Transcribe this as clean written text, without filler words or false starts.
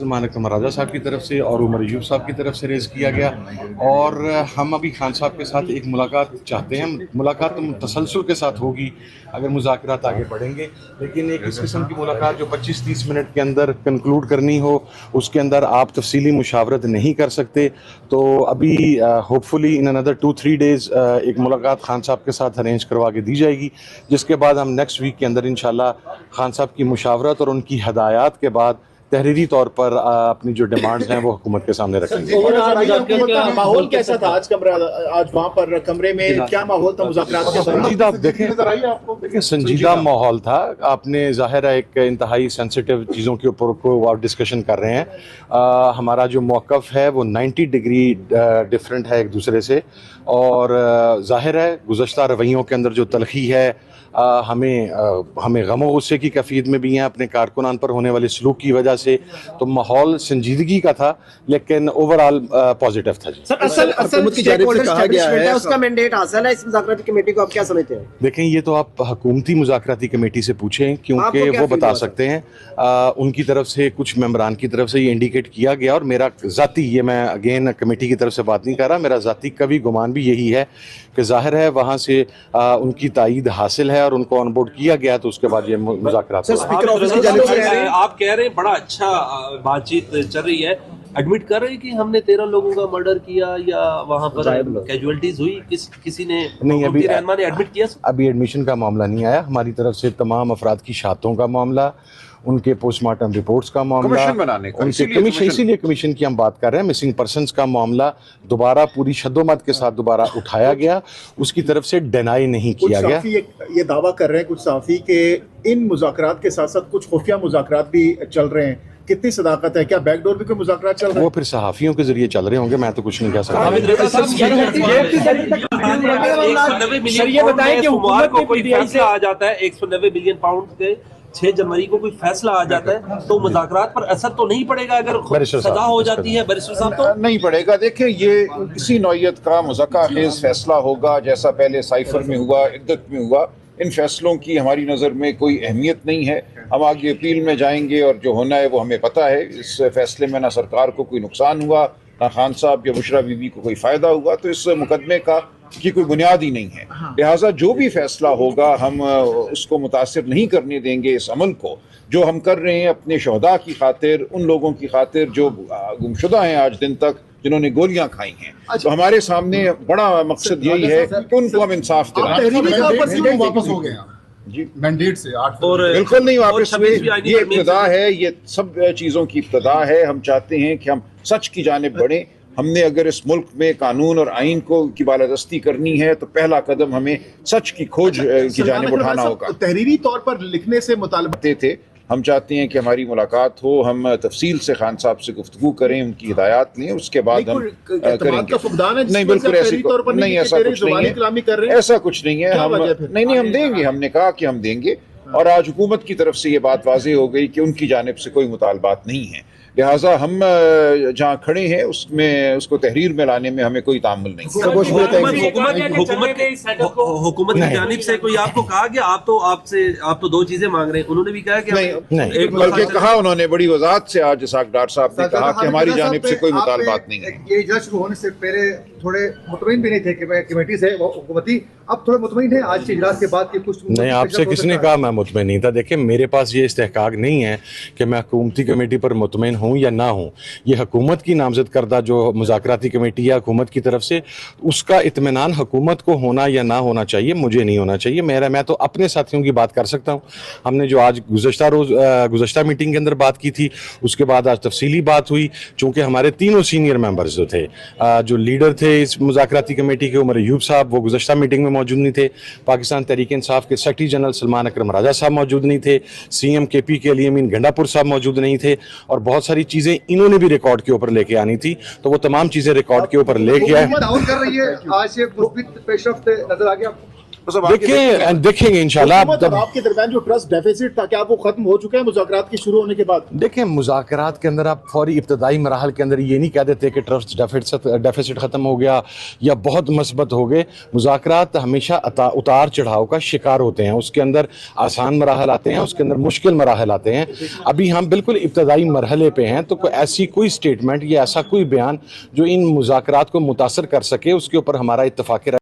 सलमान अकरम राजा साहब की तरफ से और उमर अयूब साहब की तरफ से रेज़ किया गया और हम अभी खान साहब के साथ एक मुलाकात चाहते हैं। मुलाकात तसलसल के साथ होगी अगर मुज़ाकरात आगे बढ़ेंगे, लेकिन एक इस किस्म की मुलाकात जो 25-30 मिनट के अंदर कंक्लूड करनी हो, उसके अंदर आप तफसीली मुशावरत नहीं कर सकते। तो अभी होपफुली इन अनदर 2-3 डेज़ एक मुलाकात खान साहब के साथ अरेंज करवा के दी जाएगी, जिसके बाद हम नेक्स्ट वीक के अंदर इंशाल्लाह खान साहब की मुशावरत और उनकी हदायत के बाद तहरीरी तौर पर अपनी जो डिमांड्स हैं वो हुकूमत के सामने रखेंगे। माहौल कैसा था आज वहाँ पर कमरे में, क्या माहौल था मुज़ाकरात का? संजीदा देखें संजीदा माहौल था। आपने ज़ाहिर है एक इंतहाई सेंसिटिव चीज़ों के ऊपर को आप डिस्कशन कर रहे हैं। हमारा जो मौक़िफ़ है वो 90 डिग्री डिफरेंट है एक दूसरे से, और ज़ाहिर है गुज़श्ता रवैयों के अंदर जो तलख़ी है, हमें गम और गुस्से की कैफियत में भी हैं अपने कारकुनान पर होने वाले सलूक की वजह से। तो माहौल संजीदगी का था, लेकिन ओवरऑल पॉजिटिव था जी। उसका मैंडेट हासिल है इस मुज़ाकराती कमेटी को, आप क्या समझते हैं? देखें, ये तो आप हुकूमती मुज़ाकराती कमेटी से पूछें, क्योंकि वो बता सकते हैं। उनकी तरफ से कुछ मेंबरान की तरफ से ये इंडिकेट किया गया, और मेरा ज़ाती, ये मैं अगेन कमेटी की तरफ से बात नहीं कर रहा, मेरा ज़ाती कभी गुमान भी यही है कि ज़ाहिर है वहाँ से उनकी तायीद हासिल है और उनको ऑन बोर्ड किया गया, तो उसके बाद ये मुज़ाकरात। आप कह रहे हैं बड़ा अच्छा बातचीत चल रही है, एडमिट कर रहे हैं कि हमने 13 लोगों का मर्डर किया या वहाँ पर कैजुअलिटीज हुई, किसी ने नहीं अभी एडमिट किया? अभी एडमिशन का मामला नहीं आया हमारी तरफ से। तमाम अफराद की शहादतों का मामला, उनके पोस्टमार्टम रिपोर्ट्स का मामला, उनके कमीशन, इसीलिए कमीशन की हम बात कर रहे हैं। मिसिंग पर्सनस का मामला दोबारा पूरी शद्दोमत के साथ दोबारा उठाया गया, उसकी तरफ से डिनाई नहीं किया गया। ये दावा कर रहे हैं कुछ साफ़ी के इन मुज़ाकरात के साथ साथ कुछ खुफिया मुज़ाकरात भी चल रहे हैं, कितनी सदाकत है? क्या बैकडोर भी कोई मुज़ाकरात चल रहे हैं? वो फिर सहाफ़ियों के जरिए चल रहे होंगे, मैं तो कुछ नहीं कह सकता। ये बताएं कि हुकूमत को कोई फैसला आ जाता है 190 बिलियन पाउंड के 6 जनवरी को कोई फैसला आ जाता है, तो मुज़ाकरात पर असर तो नहीं पड़ेगा? अगर सजा हो जाती है बैरिस्टर साहब तो नहीं पड़ेगा। देखिए, ये किसी नौयत का मुज़क्का-खेज़ फैसला होगा, जैसा पहले साइफर में हुआ, इद्दत में हुआ। इन फैसलों की हमारी नज़र में कोई अहमियत नहीं है। हम आगे अपील में जाएंगे और जो होना है वो हमें पता है। इस फैसले में ना सरकार को कोई नुकसान हुआ, ना खान साहब या बुशरा बीबी को कोई फ़ायदा हुआ, तो इस मुकदमे की कोई बुनियाद ही नहीं है। लिहाजा जो भी फैसला होगा हम उसको मुतासिर नहीं करने देंगे इस अमल को जो हम कर रहे हैं अपने शहदा की खातिर, उन लोगों की खातिर जो गुमशुदा हैं आज दिन तक, जिन्होंने गोलियां खाई हैं। तो हमारे सामने बड़ा मकसद यही है कि उनको हम इंसाफ दिलाएं। वापस हो गए जी मैंडेट से 8 और बिल्कुल नहीं वापस हुए। ये इब्तिदा है, ये सब चीज़ों की इब्तिदा है। हम चाहते हैं कि हम सच की जानिब बढ़ें। हमने अगर इस मुल्क में कानून और आइन को की बालादस्ती करनी है तो पहला कदम हमें सच की खोज की जानिब उठाना होगा। तहरीरी तौर पर लिखने से मुतालबा थे। हम चाहते हैं कि हमारी मुलाकात हो, हम तफसील से खान साहब से गुफ्तगू करें, उनकी हिदायत लें, उसके बाद हम करेंगे। नहीं, बिल्कुल ऐसी नहीं, ऐसा कुछ नहीं है, ऐसा कुछ नहीं है। हम नहीं हम देंगे, हमने कहा कि हम देंगे, और आज हुकूमत की तरफ से ये बात वाज़ेह हो गई कि उनकी जानिब से कोई मुतालबात नहीं है। लिहाजा हम जहाँ खड़े हैं उसमें उसको तहरीर में लाने में हमें कोई तामुल नहीं। हुकूमत की जानिब से कोई आपको कहा कि आप तो 2 चीजें मांग रहे हैं? उन्होंने भी कहा कि नहीं, बल्कि कहा उन्होंने बड़ी वजाहत से आज इसाक डार साहब ने कहा कि हमारी जानिब से कोई मुतालबात नहीं है। ये इजलास शुरू होने से पहले थोड़े मुतमईन भी नहीं थे कि मैं कमेटी से हुकूमती, अब थोड़े मुतमईन है आज के इजलास के बाद कि कुछ नहीं। आपसे किसने कहा मैं मुतमईन नहीं था? देखिए, मेरे पास ये इस्तेहकाक नहीं है कि मैं हुकूमती कमेटी पर मुतमईन हूँ या ना हूँ। ये हुकूमत की नामजद करदा जो मुज़ाकराती कमेटी है हुकूमत की तरफ से, उसका इत्मीनान हुकूमत को होना या ना होना चाहिए, मुझे नहीं होना चाहिए। मैं तो अपने साथियों की बात कर सकता हूँ। हमने जो आज गुज़श्ता मीटिंग के अंदर बात की थी, उसके बाद आज तफसीली बात हुई। चूँकि हमारे तीनों सीनियर मेंबर्स जो थे, जो लीडर थे इस मुज़ाकराती कमेटी के, उमर अयूब साहब, वो गुज़श्ता मीटिंग में मौजूद नहीं थे। पाकिस्तान तहरीक इंसाफ के सेक्रेटरी जनरल सलमान अकरम राजा साहब मौजूद नहीं थे। CM KP के अली अमीन गंडापुर साहब मौजूद नहीं थे, और बहुत सारी चीज़ें इन्होंने भी रिकॉर्ड के ऊपर लेके आनी थी, तो वो तमाम चीज़ें रिकॉर्ड के ऊपर लेके आए। कर रही है आज ये पेशरफ्त नजर आ गया। बस अब आगे देखेंगे इंशाल्लाह। हुकूमत और आपके दरमियान जो ट्रस्ट डेफिसिट था, क्या वो खत्म हो चुका है मुज़ाकरात के शुरू होने के बाद? देखें, मुज़ाकरात के अंदर आप फौरी इब्तदाई मराहल के अंदर ये नहीं कह देते कि ट्रस्ट डेफिसिट ख़त्म हो गया या बहुत मस्बत हो गए। मुज़ाकरात हमेशा उतार चढ़ाव का शिकार होते हैं, उसके अंदर आसान मराहल आते हैं, उसके अंदर मुश्किल मराहल आते हैं। अभी हम बिल्कुल इब्तदाई मरहले पे हैं, तो ऐसी कोई स्टेटमेंट या ऐसा कोई बयान जो इन मुज़ाकरात को मुतासर कर सके, उसके ऊपर हमारा इत्तफाक